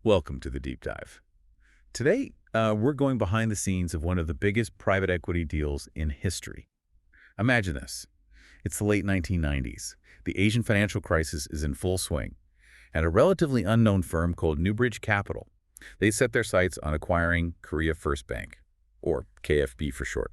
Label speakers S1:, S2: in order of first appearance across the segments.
S1: Welcome to the Deep Dive. Today, we're going behind the scenes of one of the biggest private equity deals in history. Imagine this. It's the late 1990s. The Asian financial crisis is in full swing, and a relatively unknown firm called Newbridge Capital. They set their sights on acquiring Korea First Bank, or KFB for short.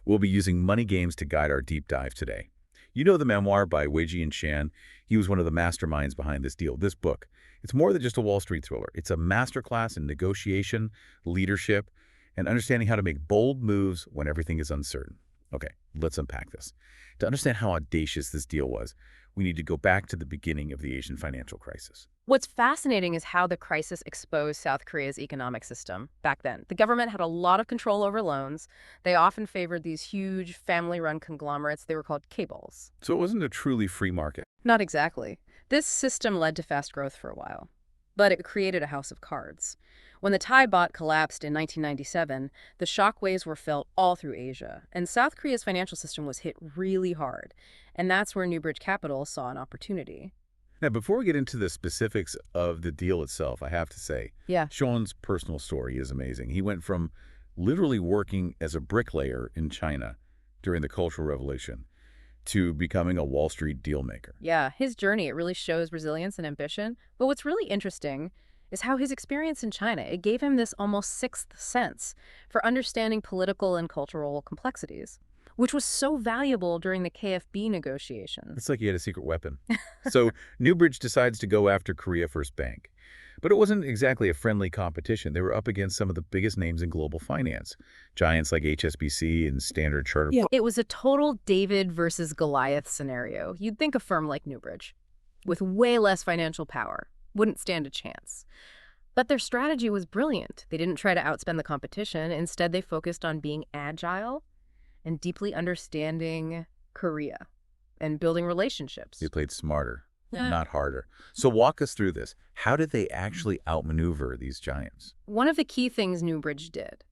S1: We'll be using money games to guide our deep dive today. You know the memoir by Weiji and Shan. He was one of the masterminds behind this deal. This book, it's more than just a Wall Street thriller. It's a masterclass in negotiation, leadership, and understanding how to make bold moves when everything is uncertain. Okay, let's unpack this. To understand how audacious this deal was, we need to go back to the beginning of the Asian financial crisis.
S2: What's fascinating is how the crisis exposed South Korea's economic system back then. The government had a lot of control over loans. They often favored these huge family-run conglomerates. They were called K-balls.
S1: So it wasn't a truly free market.
S2: Not exactly. This system led to fast growth for a while, but it created a house of cards. When the Thai baht collapsed in 1997, the shockwaves were felt all through Asia, and South Korea's financial system was hit really hard. And that's where Newbridge Capital saw an opportunity.
S1: Now, before we get into the specifics of the deal itself, I have to say,
S2: Yeah.
S1: Sean's personal story is amazing. He went from literally working as a bricklayer in China during the Cultural Revolution to becoming a Wall Street deal maker.
S2: Yeah, his journey, it really shows resilience and ambition. But what's really interesting is how his experience in China, it gave him this almost sixth sense for understanding political and cultural complexities, which was so valuable during the KFB negotiations.
S1: It's like he had a secret weapon. So Newbridge decides to go after Korea First Bank. But it wasn't exactly a friendly competition. They were up against some of the biggest names in global finance, giants like HSBC and Standard Chartered.
S2: Yeah. It was a total David versus Goliath scenario. You'd think a firm like Newbridge, with way less financial power, wouldn't stand a chance. But their strategy was brilliant. They didn't try to outspend the competition. Instead, they focused on being agile and deeply understanding Korea and building relationships.
S1: They played smarter,
S2: Yeah.
S1: not harder. So walk us through this. How did they actually outmaneuver these giants?
S2: One of the key things Newbridge did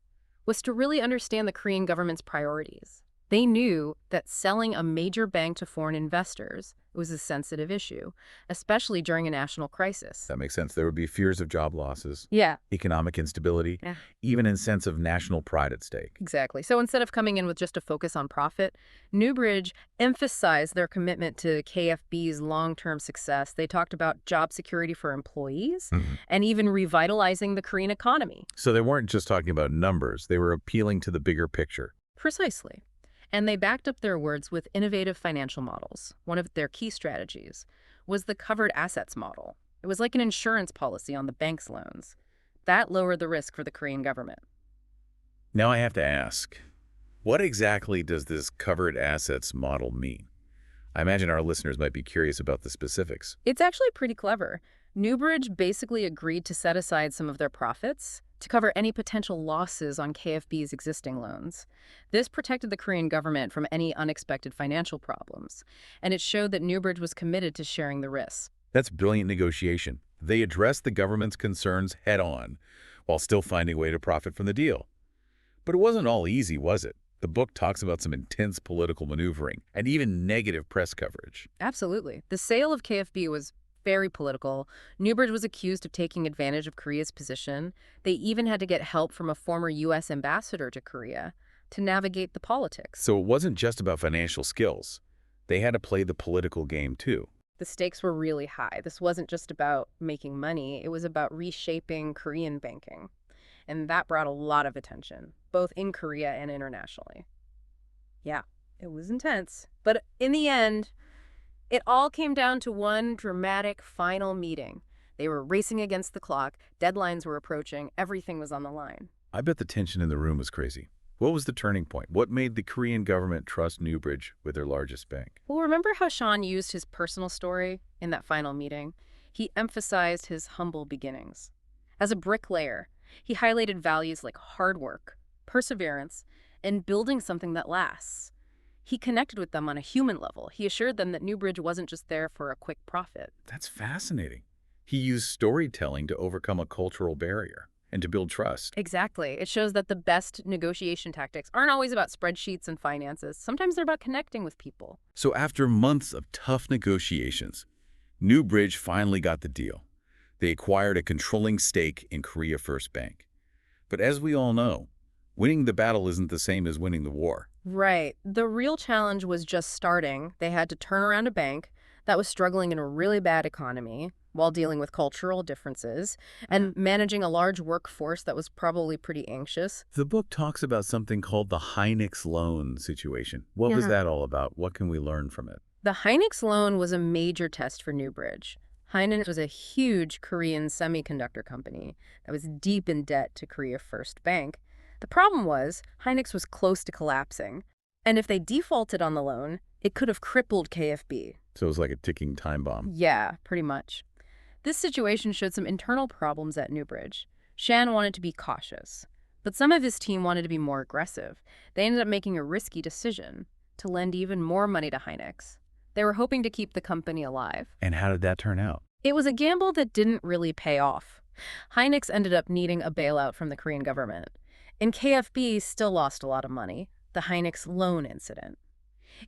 S2: was to really understand the Korean government's priorities. They knew that selling a major bank to foreign investors was a sensitive issue, especially during a national crisis.
S1: That makes sense. There would be fears of job losses,
S2: Yeah,
S1: economic instability,
S2: Yeah.
S1: even a sense of national pride at stake.
S2: exactly. So instead of coming in with just a focus on profit, Newbridge emphasized their commitment to KFB's long-term success. They talked about job security for employees and even revitalizing the Korean economy.
S1: So they weren't just talking about numbers. They were appealing to the bigger picture.
S2: Precisely. And they backed up their words with innovative financial models. One of their key strategies was the covered assets model. It was like an insurance policy on the bank's loans. That lowered the risk for the Korean government.
S1: Now I have to ask, what exactly does this covered assets model mean? I imagine our listeners might be curious about the specifics.
S2: It's actually pretty clever. Newbridge basically agreed to set aside some of their profits to cover any potential losses on KFB's existing loans. This protected the Korean government from any unexpected financial problems, and it showed that Newbridge was committed to sharing the risks.
S1: That's brilliant negotiation. They addressed the government's concerns head-on while still finding a way to profit from the deal. But it wasn't all easy, was it? The book talks about some intense political maneuvering and even negative press coverage.
S2: Absolutely. The sale of KFB was very political. Newbridge was accused of taking advantage of Korea's position. They even had to get help from a former U.S. ambassador to Korea to navigate the politics.
S1: So it wasn't just about financial skills. They had to play the political game, too.
S2: The stakes were really high. This wasn't just about making money. It was about reshaping Korean banking. And that brought a lot of attention, both in Korea and internationally. Yeah, it was intense. But in the end, it all came down to one dramatic final meeting. They were racing against the clock, deadlines were approaching, everything was on the line.
S1: I bet the tension in the room was crazy. What was the turning point? What made the Korean government trust Newbridge with their largest bank?
S2: Well, remember how Sean used his personal story in that final meeting? He emphasized his humble beginnings. As a bricklayer, he highlighted values like hard work, perseverance, and building something that lasts. He connected with them on a human level. He assured them that Newbridge wasn't just there for a quick profit.
S1: That's fascinating. He used storytelling to overcome a cultural barrier and to build trust.
S2: Exactly. It shows that the best negotiation tactics aren't always about spreadsheets and finances. Sometimes they're about connecting with people.
S1: So after months of tough negotiations, Newbridge finally got the deal. They acquired a controlling stake in Korea First Bank. But as we all know, winning the battle isn't the same as winning the war.
S2: Right. The real challenge was just starting. They had to turn around a bank that was struggling in a really bad economy while dealing with cultural differences and managing a large workforce that was probably pretty anxious.
S1: The book talks about something called the Hynix loan situation. What was
S2: Yeah.
S1: that all about? What can we learn from it?
S2: The Hynix loan was a major test for Newbridge. Hynix was a huge Korean semiconductor company that was deep in debt to Korea First Bank. The problem was Hynix was close to collapsing, and if they defaulted on the loan, it could have crippled KFB.
S1: So it was like a ticking time bomb.
S2: Yeah, pretty much. This situation showed some internal problems at Newbridge. Shan wanted to be cautious, but some of his team wanted to be more aggressive. They ended up making a risky decision to lend even more money to Hynix. They were hoping to keep the company alive.
S1: And how did that turn out?
S2: It was a gamble that didn't really pay off. Hynix ended up needing a bailout from the Korean government, and KFB still lost a lot of money, the Hynix loan incident.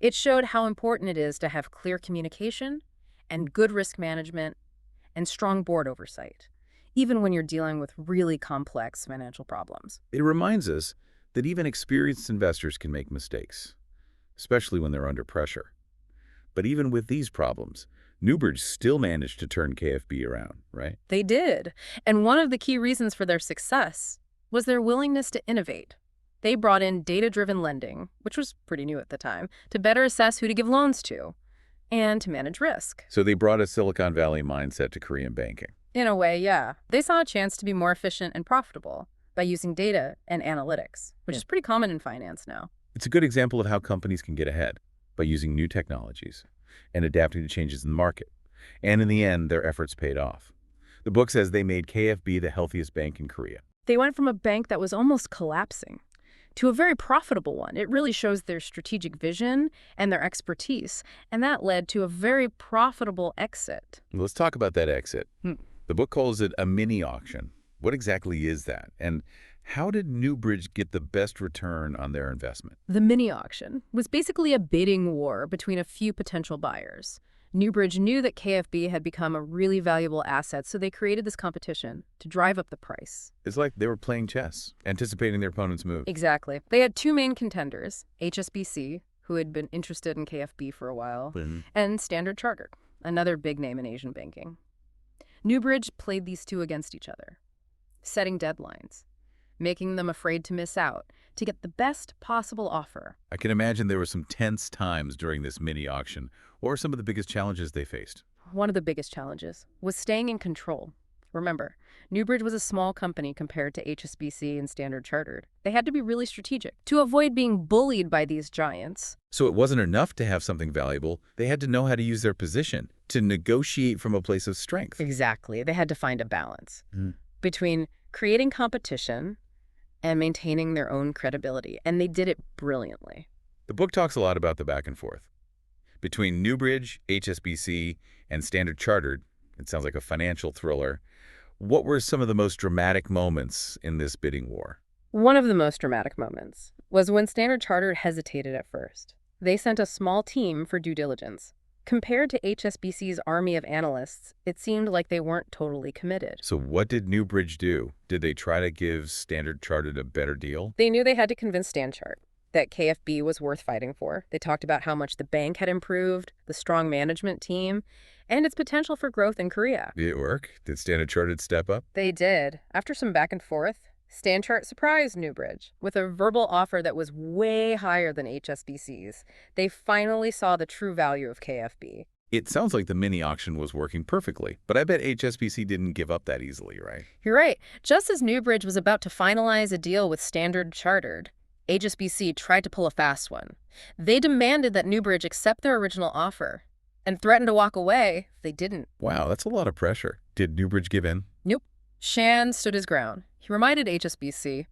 S2: It showed how important it is to have clear communication and good risk management and strong board oversight, even when you're dealing with really complex financial problems.
S1: It reminds us that even experienced investors can make mistakes, especially when they're under pressure. But even with these problems, Newbridge still managed to turn KFB around, right?
S2: They did, and one of the key reasons for their success was their willingness to innovate. They brought in data-driven lending, which was pretty new at the time, to better assess who to give loans to and to manage risk.
S1: So they brought a Silicon Valley mindset to Korean banking.
S2: In a way, yeah. They saw a chance to be more efficient and profitable by using data and analytics, which is pretty common in finance now.
S1: It's a good example of how companies can get ahead by using new technologies and adapting to changes in the market. And in the end, their efforts paid off. The book says they made KFB the healthiest bank in Korea.
S2: They went from a bank that was almost collapsing to a very profitable one. It really shows their strategic vision and their expertise, and that led to a very profitable exit.
S1: Let's talk about that exit.
S2: Hmm.
S1: The book calls it a mini auction. What exactly is that? And how did Newbridge get the best return on their investment?
S2: The mini auction was basically a bidding war between a few potential buyers. Newbridge knew that KFB had become a really valuable asset, so they created this competition to drive up the price.
S1: It's like they were playing chess, anticipating their opponent's move.
S2: Exactly. They had two main contenders, HSBC, who had been interested in KFB for a while, and Standard Chartered, another big name in Asian banking. Newbridge played these two against each other, setting deadlines, making them afraid to miss out, to get the best possible offer.
S1: I can imagine there were some tense times during this mini auction. What were some of the biggest challenges they faced?
S2: One of the biggest challenges was staying in control. Remember, Newbridge was a small company compared to HSBC and Standard Chartered. They had to be really strategic to avoid being bullied by these giants.
S1: So it wasn't enough to have something valuable. They had to know how to use their position to negotiate from a place of strength.
S2: Exactly. They had to find a balance
S1: Mm.
S2: between creating competition and maintaining their own credibility, and they did it brilliantly.
S1: The book talks a lot about the back and forth. Between Newbridge, HSBC, and Standard Chartered, it sounds like a financial thriller. What were some of the most dramatic moments in this bidding war?
S2: One of the most dramatic moments was when Standard Chartered hesitated at first. They sent a small team for due diligence. Compared to HSBC's army of analysts, it seemed like they weren't totally committed.
S1: So what did Newbridge do? Did they try to give Standard Chartered a better deal?
S2: They knew they had to convince Stanchart that KFB was worth fighting for. They talked about how much the bank had improved, the strong management team, and its potential for growth in Korea.
S1: Did it work? Did Standard Chartered step up?
S2: They did. After some back and forth, Stanchart surprised Newbridge with a verbal offer that was way higher than HSBC's. They finally saw the true value of KFB.
S1: It sounds like the mini auction was working perfectly, but I bet HSBC didn't give up that easily, right?
S2: You're right. Just as Newbridge was about to finalize a deal with Standard Chartered, HSBC tried to pull a fast one. They demanded that Newbridge accept their original offer and threatened to walk away if they didn't.
S1: Wow, that's a lot of pressure. Did Newbridge give in?
S2: Nope. Shan stood his ground. He reminded HSBC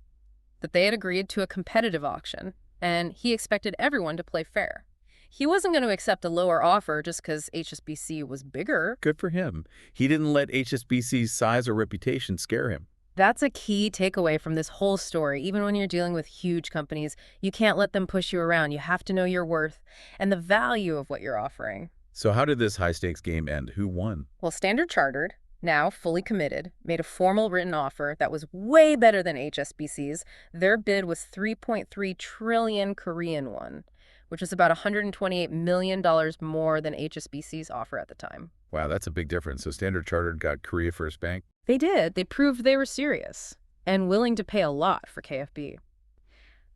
S2: that they had agreed to a competitive auction, and he expected everyone to play fair. He wasn't going to accept a lower offer just because HSBC was bigger.
S1: Good for him. He didn't let HSBC's size or reputation scare him.
S2: That's a key takeaway from this whole story. Even when you're dealing with huge companies, you can't let them push you around. You have to know your worth and the value of what you're offering.
S1: So how did this high-stakes game end? Who won?
S2: Well, Standard Chartered Now, fully committed, made a formal written offer that was way better than HSBC's. Their bid was 3.3 trillion Korean won, which is about $128 million more than HSBC's offer at the time.
S1: Wow, that's a big difference. So Standard Chartered got Korea First Bank.
S2: They did. They proved they were serious and willing to pay a lot for KFB.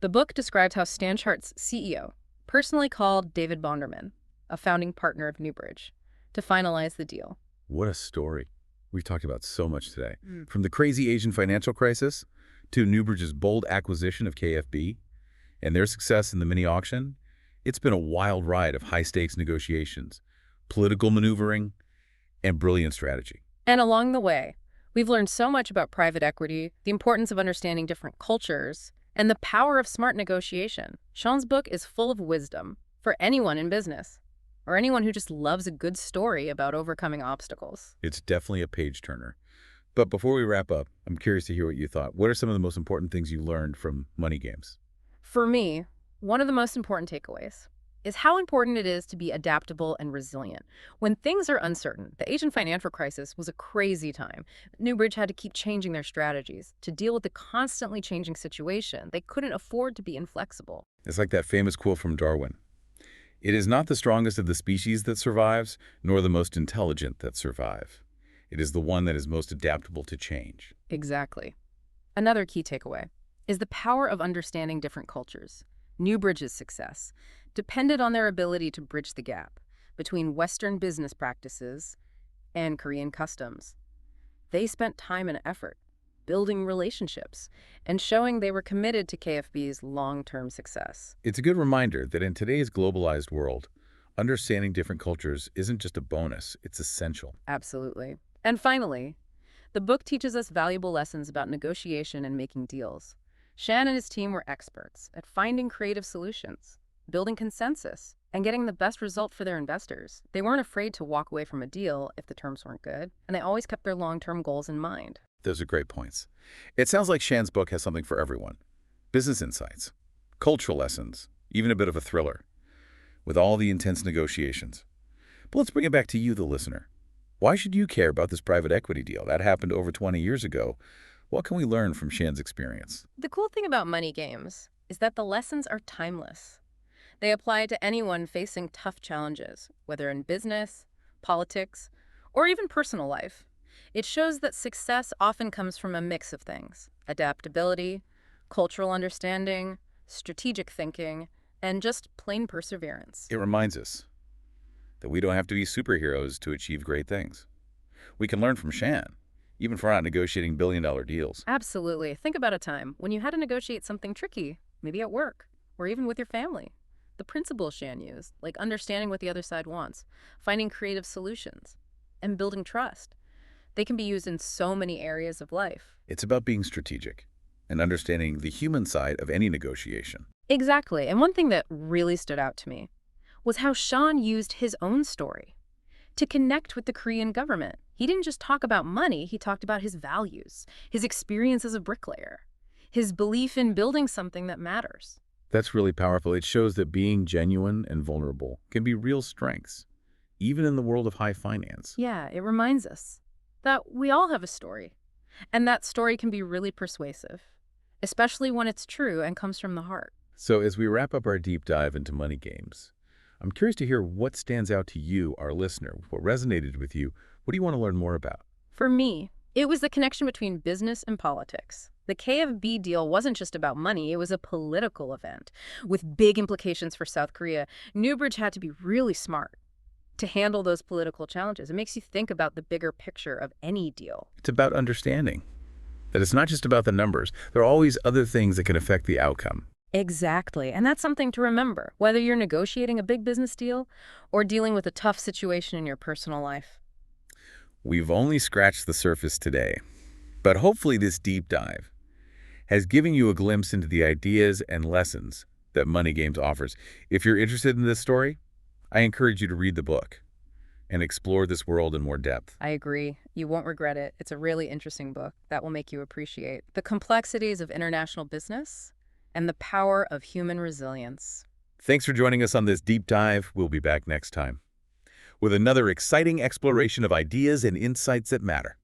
S2: The book describes how Stanchardt's CEO personally called David Bonderman, a founding partner of Newbridge, to finalize the deal.
S1: What a story. We've talked about so much today.
S2: Mm.
S1: From the crazy Asian financial crisis to Newbridge's bold acquisition of KFB and their success in the mini-auction, it's been a wild ride of high-stakes negotiations, political maneuvering, and brilliant strategy.
S2: And along the way, we've learned so much about private equity, the importance of understanding different cultures, and the power of smart negotiation. Sean's book is full of wisdom for anyone in business, or anyone who just loves a good story about overcoming obstacles.
S1: It's definitely a page-turner. But before we wrap up, I'm curious to hear what you thought. What are some of the most important things you learned from Money Games?
S2: For me, one of the most important takeaways is how important it is to be adaptable and resilient. When things are uncertain, the Asian financial crisis was a crazy time. Newbridge had to keep changing their strategies to deal with the constantly changing situation. They couldn't afford to be inflexible.
S1: It's like that famous quote from Darwin. It is not the strongest of the species that survives, nor the most intelligent that survive. It is the one that is most adaptable to change.
S2: Exactly. Another key takeaway is the power of understanding different cultures. Newbridge's success depended on their ability to bridge the gap between Western business practices and Korean customs. They spent time and effort building relationships and showing they were committed to KFB's long-term success.
S1: It's a good reminder that in today's globalized world, understanding different cultures isn't just a bonus, it's essential.
S2: Absolutely. And finally, the book teaches us valuable lessons about negotiation and making deals. Shan and his team were experts at finding creative solutions, building consensus, and getting the best result for their investors. They weren't afraid to walk away from a deal if the terms weren't good, and they always kept their long-term goals in mind.
S1: Those are great points. It sounds like Shan's book has something for everyone. Business insights, cultural lessons, even a bit of a thriller, with all the intense negotiations. But let's bring it back to you, the listener. Why should you care about this private equity deal? That happened over 20 years ago. What can we learn from Shan's experience?
S2: The cool thing about Money Games is that the lessons are timeless. They apply to anyone facing tough challenges, whether in business, politics, or even personal life. It shows that success often comes from a mix of things: adaptability, cultural understanding, strategic thinking, and just plain perseverance.
S1: It reminds us that we don't have to be superheroes to achieve great things. We can learn from Shan, even if we're not negotiating billion-dollar deals.
S2: Absolutely. Think about a time when you had to negotiate something tricky, maybe at work, or even with your family. The principles Shan used, like understanding what the other side wants, finding creative solutions, and building trust, they can be used in so many areas of life.
S1: It's about being strategic and understanding the human side of any negotiation.
S2: Exactly. And one thing that really stood out to me was how Sean used his own story to connect with the Korean government. He didn't just talk about money, he talked about his values, his experience as a bricklayer, his belief in building something that matters.
S1: That's really powerful. It shows that being genuine and vulnerable can be real strengths, even in the world of high finance.
S2: Yeah, it reminds us that we all have a story, and that story can be really persuasive, especially when it's true and comes from the heart.
S1: So as we wrap up our deep dive into Money Games, I'm curious to hear what stands out to you, our listener, what resonated with you. What do you want to learn more about?
S2: For me, it was the connection between business and politics. The KFB deal wasn't just about money, it was a political event with big implications for South Korea. Newbridge had to be really smart to handle those political challenges. It makes you think about the bigger picture of any deal.
S1: It's about understanding that it's not just about the numbers. There are always other things that can affect the outcome.
S2: Exactly. And that's something to remember, whether you're negotiating a big business deal or dealing with a tough situation in your personal life.
S1: We've only scratched the surface today, but hopefully this deep dive has given you a glimpse into the ideas and lessons that Money Games offers. If you're interested in this story, I encourage you to read the book and explore this world in more depth.
S2: I agree. You won't regret it. It's a really interesting book that will make you appreciate the complexities of international business and the power of human resilience.
S1: Thanks for joining us on this deep dive. We'll be back next time. with another exciting exploration of ideas and insights that matter.